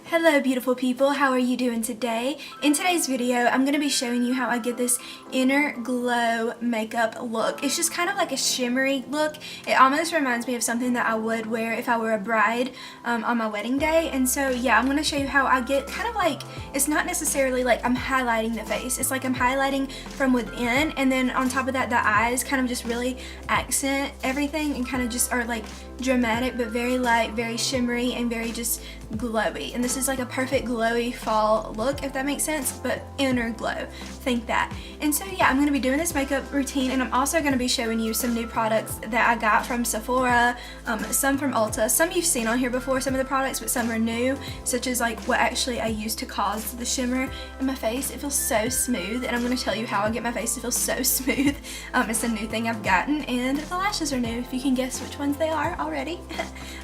Hello beautiful people, how are you doing today? In today's video, I'm going to be showing you how I get this inner glow makeup look. It's just kind of like a shimmery look. It almost reminds me of something that I would wear if I were a bride on my wedding day. And so yeah, I'm going to show you how I get kind of like, it's not necessarily like I'm highlighting the face. It's like I'm highlighting from within, and then on top of that, the eyes kind of just really accent everything and kind of just are like dramatic but very light, very shimmery, and very just glowy. And this is like a perfect glowy fall look, if that makes sense, but inner glow, think that. And so yeah, I'm going to be doing this makeup routine, and I'm also going to be showing you some new products that I got from Sephora, some from Ulta. Some you've seen on here before, some of the products, but some are new, such as like what actually I use to cause the shimmer in my face. It feels so smooth, and I'm going to tell you how I get my face to feel so smooth. It's a new thing I've gotten, and the lashes are new, if you can guess which ones they are already.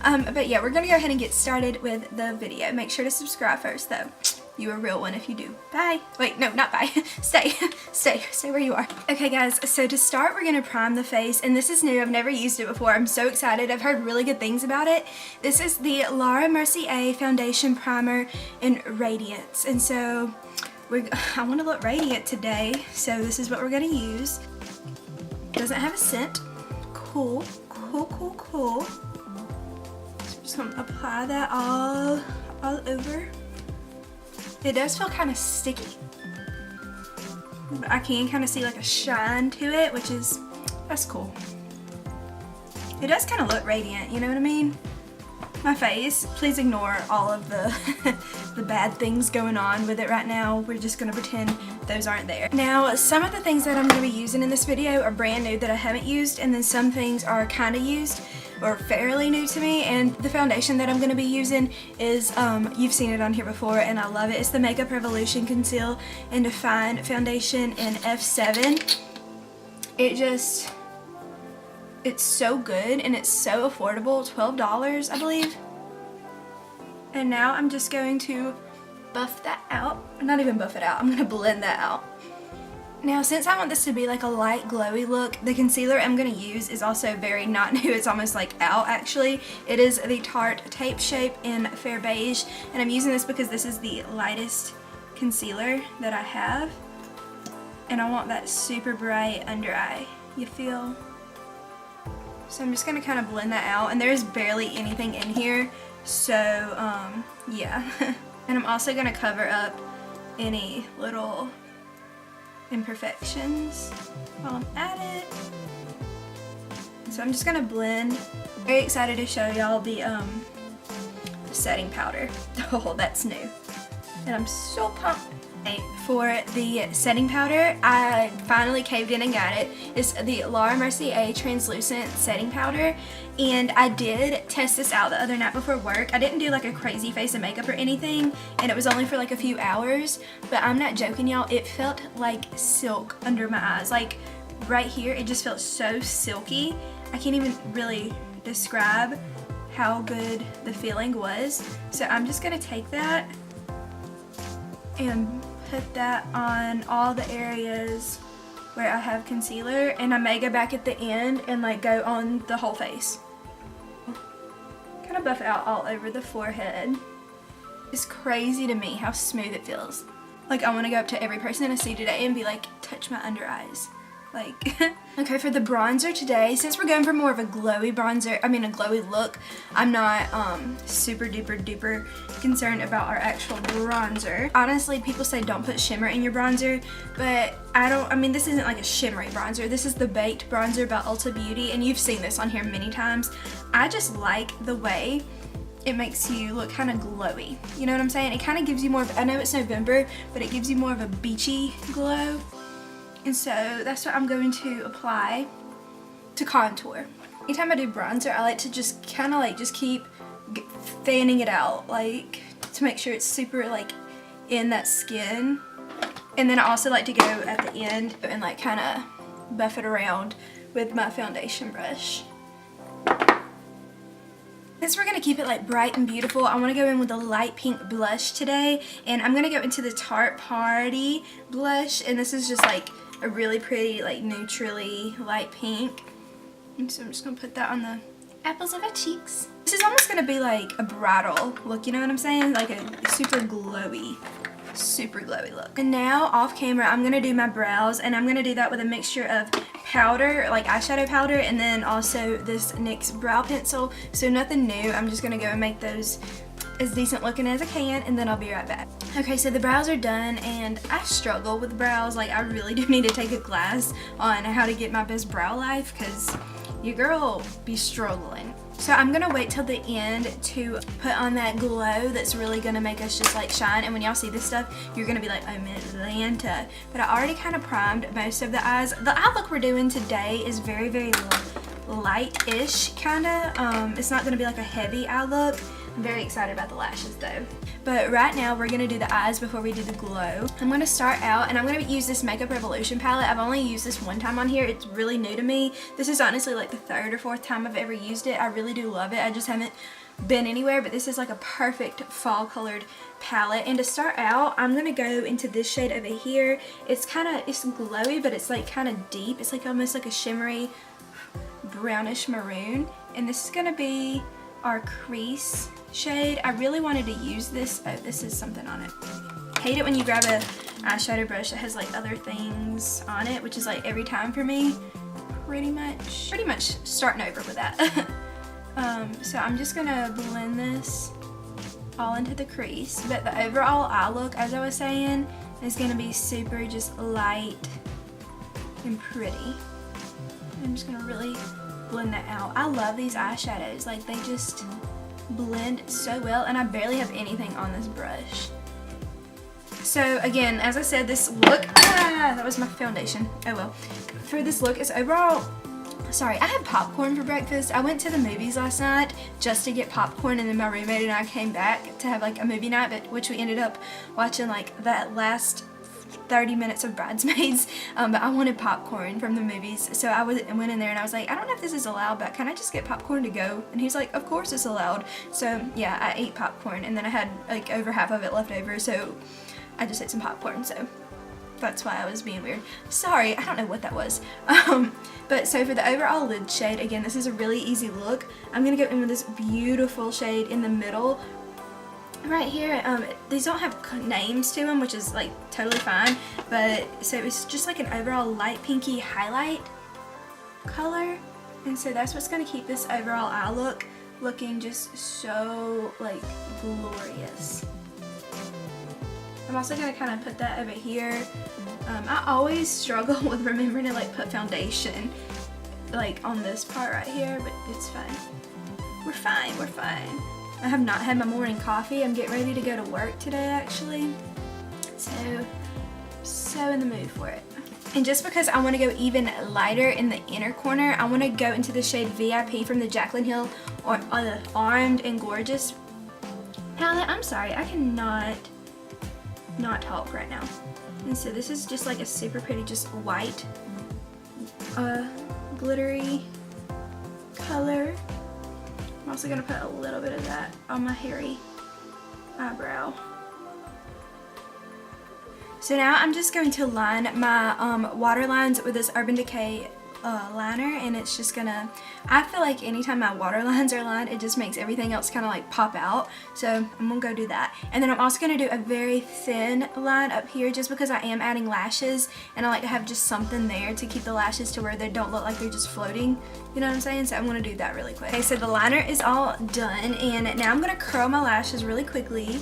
But yeah, we're going to go ahead and get started with the video. Make sure to subscribe first though. You're a real one if you do. Bye. Wait, no, not bye. Stay where you are. Okay guys, so to start, we're gonna prime the face, and this is new. I've never used it before. I'm so excited. I've heard really good things about it. This is the Laura Mercier Foundation Primer in Radiance, and so I want to look radiant today, so this is what we're gonna use. Doesn't have a scent. Cool. So I'm just gonna apply that all over. It does feel kind of sticky, but I can kind of see like a shine to it, that's cool. It does kind of look radiant, you know what I mean? My face, please ignore all of the the bad things going on with it right now. We're just gonna pretend those aren't there. Now, some of the things that I'm gonna be using in this video are brand new that I haven't used, and then some things are kind of used or fairly new to me. And the foundation that I'm going to be using is, you've seen it on here before and I love it. It's the Makeup Revolution Conceal and Define Foundation in F7. It's so good and it's so affordable, $12 I believe. And now I'm just going to buff that out. Not even buff it out, I'm going to blend that out. Now, since I want this to be like a light glowy look, the concealer I'm going to use is also very not new. It's almost like out actually. It is the Tarte Tape Shape in Fair Beige, and I'm using this because this is the lightest concealer that I have. And I want that super bright under eye, you feel? So I'm just going to kind of blend that out, and there's barely anything in here, so yeah. And I'm also going to cover up any little imperfections while I'm at it. So I'm just gonna blend. Very excited to show y'all the setting powder. Oh, that's new. And I'm so pumped. For the setting powder, I finally caved in and got it. It's the Laura Mercier Translucent Setting Powder, and I did test this out the other night before work. I didn't do like a crazy face of makeup or anything, and it was only for like a few hours, but I'm not joking y'all, it felt like silk under my eyes. Like right here, it just felt so silky. I can't even really describe how good the feeling was. So I'm just gonna take that and put that on all the areas where I have concealer, and I may go back at the end and like go on the whole face. Kind of buff out all over the forehead. It's crazy to me how smooth it feels. Like I want to go up to every person I see today and be like, touch my under eyes. Like, okay, for the bronzer today, since we're going for more of a glowy bronzer, a glowy look, I'm not super duper concerned about our actual bronzer. Honestly, people say don't put shimmer in your bronzer, but this isn't like a shimmery bronzer. This is the Baked Bronzer by Ulta Beauty, and you've seen this on here many times. I just like the way it makes you look kind of glowy. You know what I'm saying? It kind of gives you more of, I know it's November, but it gives you more of a beachy glow. And so that's what I'm going to apply to contour. Anytime I do bronzer, I like to just kind of like just keep fanning it out, like to make sure it's super like in that skin. And then I also like to go at the end and like kind of buff it around with my foundation brush. Since we're going to keep it like bright and beautiful, I want to go in with a light pink blush today, and I'm going to go into the Tarte Party blush, and this is just like a really pretty like neutrally light pink. And so I'm just going to put that on the apples of our cheeks. This is almost gonna be like a bridal look, you know what I'm saying? Like a super glowy look. And now off camera, I'm gonna do my brows, and I'm gonna do that with a mixture of powder, like eyeshadow powder, and then also this NYX brow pencil. So nothing new. I'm just gonna go and make those as decent looking as I can, and then I'll be right back. Okay, so the brows are done, and I struggle with brows. Like, I really do need to take a class on how to get my best brow life, because your girl be struggling. So I'm gonna wait till the end to put on that glow that's really gonna make us just like shine, and when y'all see this stuff, you're gonna be like, oh man, Atlanta. But I already kind of primed most of the eyes. The eye look we're doing today is very, very light-ish, kinda. It's not gonna be like a heavy eye look. I'm very excited about the lashes though. But right now we're gonna do the eyes before we do the glow. I'm gonna start out, and I'm gonna use this Makeup Revolution palette. I've only used this one time on here. It's really new to me. This is honestly like the 3rd or 4th time I've ever used it. I really do love it. I just haven't been anywhere, but this is like a perfect fall colored palette. And to start out, I'm gonna go into this shade over here. It's glowy, but it's like kind of deep. It's like almost like a shimmery brownish maroon. And this is gonna be our crease shade. I really wanted to use this. Oh, this is something on it. Hate it when you grab a eyeshadow brush that has like other things on it, which is like every time for me. Pretty much starting over with that. So I'm just gonna blend this all into the crease, but the overall eye look, as I was saying, is gonna be super just light and pretty. I'm just gonna really blend that out. I love these eyeshadows. Like, they just blend so well, and I barely have anything on this brush. So again, as I said, this look, that was my foundation. Oh well. For this look, it's overall, sorry, I had popcorn for breakfast. I went to the movies last night just to get popcorn, and then my roommate and I came back to have like a movie night, but which we ended up watching like that last 30 minutes of Bridesmaids, but I wanted popcorn from the movies, so I went in there and I was like, I don't know if this is allowed, but can I just get popcorn to go? And he's like, of course it's allowed. So yeah, I ate popcorn, and then I had like over half of it left over, so I just ate some popcorn, so that's why I was being weird. Sorry, I don't know what that was. But so for the overall lid shade, again, this is a really easy look. I'm gonna go in with this beautiful shade in the middle right here. These don't have names to them, which is like totally fine, but so it's just like an overall light pinky highlight color, and so that's what's going to keep this overall eye look looking just so like glorious. I'm also going to kind of put that over here. I always struggle with remembering to like put foundation like on this part right here, but it's fine. We're fine. I have not had my morning coffee. I'm getting ready to go to work today, actually. So in the mood for it. And just because I want to go even lighter in the inner corner, I want to go into the shade VIP from the Jaclyn Hill or Armed and Gorgeous palette. I'm sorry, I cannot not talk right now. And so this is just like a super pretty, just white, glittery color. I'm also going to put a little bit of that on my hairy eyebrow. So now I'm just going to line my water lines with this Urban Decay liner, and it's just gonna, I feel like anytime my water lines are lined, it just makes everything else kind of like pop out. So I'm gonna go do that. And then I'm also gonna do a very thin line up here just because I am adding lashes, and I like to have just something there to keep the lashes to where they don't look like they're just floating. You know what I'm saying? So I'm gonna do that really quick. Okay, so the liner is all done, and now I'm gonna curl my lashes really quickly.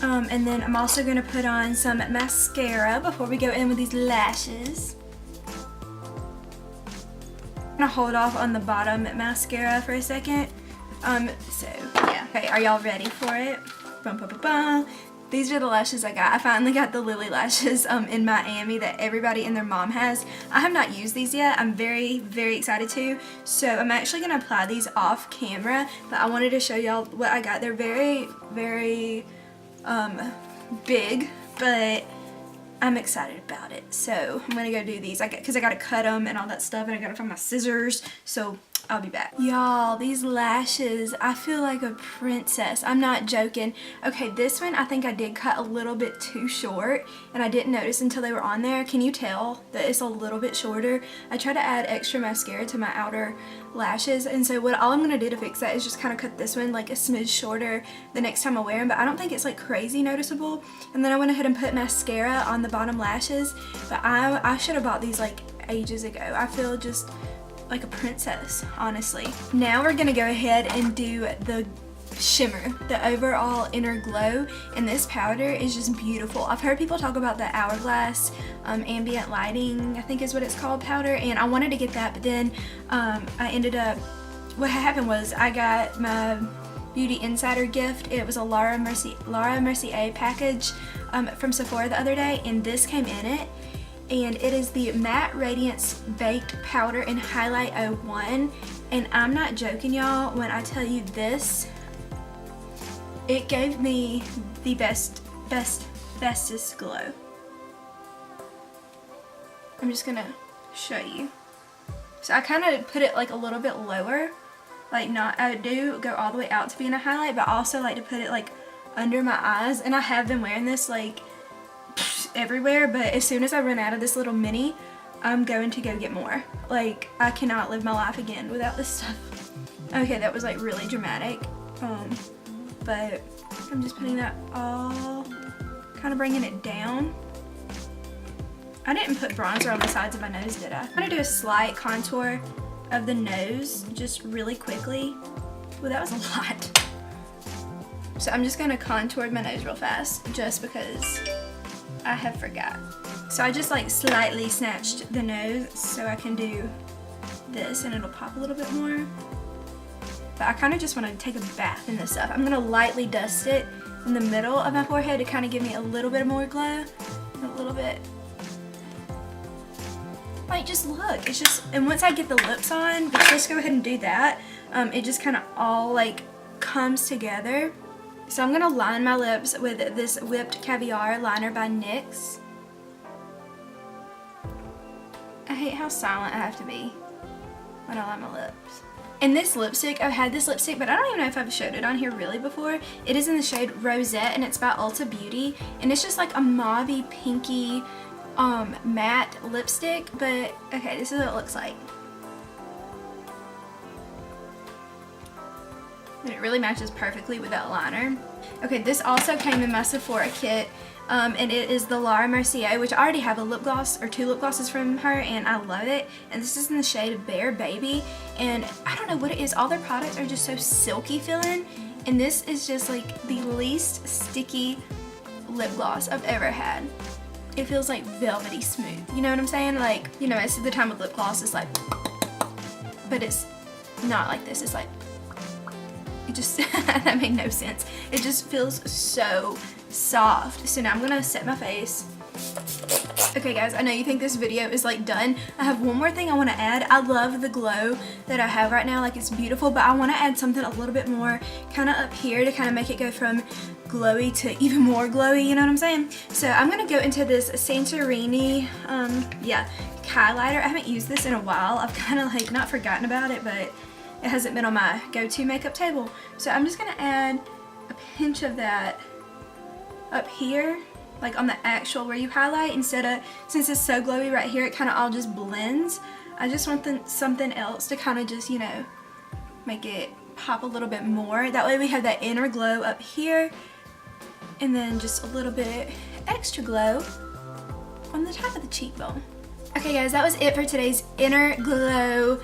And then I'm also gonna put on some mascara before we go in with these lashes. I'm gonna hold off on the bottom mascara for a second. So yeah. Okay, are y'all ready for it? Bum, bum, bum, bum. These are the lashes I got. I finally got the Lily lashes in Miami that everybody and their mom has. I have not used these yet. I'm very, very excited to. So I'm actually gonna apply these off camera, but I wanted to show y'all what I got. They're very, very big, but I'm excited about it. So I'm gonna go do these because I gotta cut them and all that stuff, and I gotta find my scissors. So I'll be back. Y'all, these lashes, I feel like a princess. I'm not joking. Okay, this one I think I did cut a little bit too short and I didn't notice until they were on there. Can you tell that it's a little bit shorter? I tried to add extra mascara to my outer lashes, and so all I'm gonna do to fix that is just kind of cut this one like a smidge shorter the next time I wear them, but I don't think it's like crazy noticeable. And then I went ahead and put mascara on the bottom lashes, but I should have bought these like ages ago. I feel just like a princess, honestly. Now we're gonna go ahead and do the shimmer, the overall inner glow, and this powder is just beautiful. I've heard people talk about the Hourglass ambient lighting, I think is what it's called, powder, and I wanted to get that, but then I ended up, what happened was I got my Beauty Insider gift. It was a Laura Mercier package from Sephora the other day, and this came in it. And it is the Matte Radiance Baked Powder in Highlight 01, and I'm not joking, y'all, when I tell you this, it gave me the bestest glow. I'm just gonna show you. So I kind of put it like a little bit lower, like I do go all the way out to being a highlight, but I also like to put it like under my eyes, and I have been wearing this like everywhere, but as soon as I run out of this little mini, I'm going to go get more. Like, I cannot live my life again without this stuff. Okay, that was like really dramatic, but I'm just putting that all, kind of bringing it down. I didn't put bronzer on the sides of my nose, did I? I'm gonna do a slight contour of the nose just really quickly. Well, that was a lot. So I'm just gonna contour my nose real fast just because I have forgot. So I just like slightly snatched the nose so I can do this and it'll pop a little bit more. But I kind of just want to take a bath in this stuff. I'm gonna lightly dust it in the middle of my forehead to kind of give me a little bit more glow. A little bit. Like, just look, it's just, and once I get the lips on, let's go ahead and do that. It just kind of all like comes together. So I'm gonna line my lips with this Whipped Caviar liner by NYX. I hate how silent I have to be when I line my lips. And this lipstick, I've had this lipstick, but I don't even know if I've showed it on here really before. It is in the shade Rosette, and it's by Ulta Beauty, and it's just like a mauvey pinky matte lipstick, but okay, this is what it looks like. And it really matches perfectly with that liner. Okay, this also came in my Sephora kit, and it is the Laura Mercier, which I already have a lip gloss, or 2 lip glosses from her, and I love it. And this is in the shade Bare Baby, and I don't know what it is, all their products are just so silky feeling, and this is just like the least sticky lip gloss I've ever had. It feels like velvety smooth, you know what I'm saying? Like, you know, most of the time with lip gloss it's like, but it's not like this, it's like, it just, that made no sense. It just feels so soft. So now I'm gonna set my face. Okay guys, I know you think this video is like done. I have one more thing I want to add. I love the glow that I have right now, like it's beautiful, but I want to add something a little bit more kind of up here to kind of make it go from glowy to even more glowy, you know what I'm saying? So I'm gonna go into this Santorini highlighter. I haven't used this in a while. I've kind of like not forgotten about it, but it hasn't been on my go-to makeup table. So I'm just gonna add a pinch of that up here, like on the actual where you highlight, instead of, since it's so glowy right here, it kind of all just blends. I just want something else to kind of just, you know, make it pop a little bit more. That way we have that inner glow up here, and then just a little bit extra glow on the top of the cheekbone. Okay guys, that was it for today's Inner Glow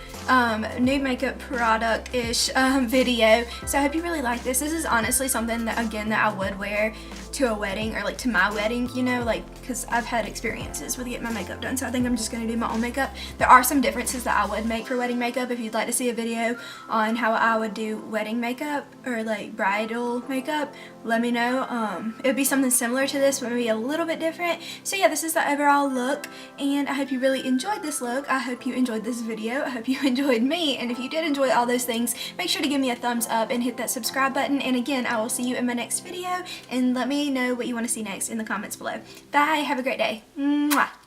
nude makeup product-ish video. So I hope you really like this. This is honestly something that, again, that I would wear to a wedding, or like to my wedding, you know, like, because I've had experiences with getting my makeup done, so I think I'm just going to do my own makeup. There are some differences that I would make for wedding makeup. If you'd like to see a video on how I would do wedding makeup or like bridal makeup, let me know. It would be something similar to this, but maybe a little bit different. So yeah, this is the overall look, and I hope you really enjoyed this look. I hope you enjoyed this video. I hope you enjoyed me, and if you did enjoy all those things, make sure to give me a thumbs up and hit that subscribe button. And again, I will see you in my next video, and let me know what you want to see next in the comments below. Bye, have a great day. Mwah.